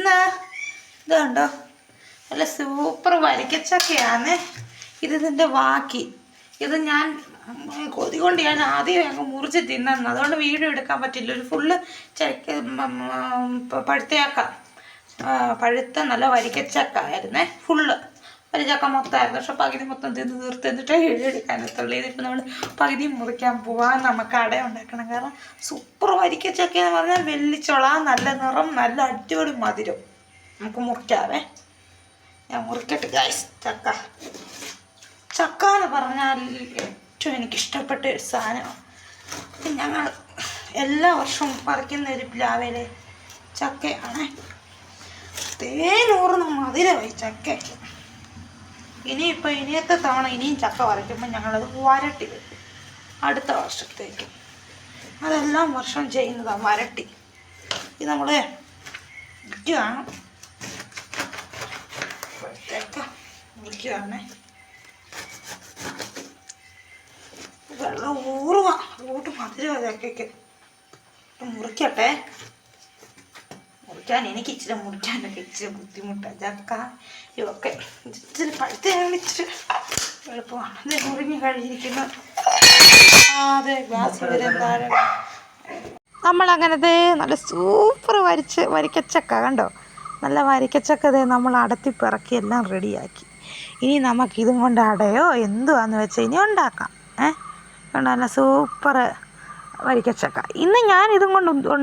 ഇതെന്നാ ഇത് കണ്ടോ, നല്ല സൂപ്പർ വരിക്കച്ചക്കയാണ്. ഇതിൻ്റെ ബാക്കി ഇത് ഞാൻ കൊതി കൊണ്ട് ഞാൻ ആദ്യം അങ്ങ് മുറിച്ച് തിന്നു, അതുകൊണ്ട് വീഡിയോ എടുക്കാൻ പറ്റില്ല. ഒരു ഫുള്ള് പഴുത്തയാക്കാം, പഴുത്ത നല്ല വരിക്കച്ചക്ക ആയിരുന്നേ, ഫുള്ള് ഒരു ചക്ക മൊത്തമായിരുന്നു. പക്ഷെ പകുതി മൊത്തം തിന്ന് തീർത്തിട്ട് എടുക്കാനത്തുള്ളൂ. ഇതിപ്പോൾ നമ്മൾ പകുതി മുറിക്കാൻ പോവാൻ നമുക്ക് അട ഉണ്ടാക്കണം. കാരണം സൂപ്പർ വരിക്കച്ചക്ക എന്ന് പറഞ്ഞാൽ വെള്ളിച്ചോള, നല്ല നിറം, നല്ല അടിപൊളി മധുരം. നമുക്ക് മുറിക്കാവേ, ഞാൻ മുറിക്കട്ടെ ഗൈസ്. ചക്ക എന്ന് പറഞ്ഞാൽ ഏറ്റവും എനിക്കിഷ്ടപ്പെട്ട ഒരു സാധനമാണ്. ഞങ്ങൾ എല്ലാ വർഷവും പറിക്കുന്ന ഒരു പ്ലാവിലെ ചക്കയാണ്. തേനൂർന്ന് മധുരമായി ചക്കയ്ക്ക്. ഇനിയത്തെ തവണ ഇനിയും ചക്ക പറിക്കുമ്പോൾ ഞങ്ങളത് വരട്ടി വെക്കും അടുത്ത വർഷത്തേക്ക്. അതെല്ലാം വർഷം ചെയ്യുന്നതാണ് വരട്ടി. ഇത് നമ്മൾ വിൽക്കുകയാണ്, വിൽക്കുകയാണ്. വെള്ളം ഊറുക, റൂട്ട് മധുരമാണ് ചക്കയ്ക്ക്. മുറിക്കട്ടെ, മുറിക്കാൻ എനിക്ക് ഇച്ചിരി മുറിക്കാനൊക്കെ ഇച്ചിരി ബുദ്ധിമുട്ടാണ്. ചക്ക ഇതൊക്കെ ഇച്ചിരി പഴുത്തയാണ്, ഇച്ചിരി എളുപ്പമാണ്. ഇത് മുറിഞ്ഞ് കഴിഞ്ഞിരിക്കുന്നു. അതെ, ഗ്ലാസ് വരെ താഴെ. നമ്മളങ്ങനത്തെ നല്ല സൂപ്പർ വരിക്കച്ചക്ക കണ്ടോ, നല്ല വരിക്കച്ചക്ക നമ്മൾ അടത്തി പിറക്കി എല്ലാം റെഡിയാക്കി. ഇനി നമുക്കിതും കൊണ്ട് അടയോ എന്തുവാന്ന് വെച്ചാൽ ഇനി ഉണ്ടാക്കാം. കണ്ടോ, നല്ല സൂപ്പർ വരിക്കച്ചക്ക. ഇന്ന് ഞാൻ ഇതും കൊണ്ട്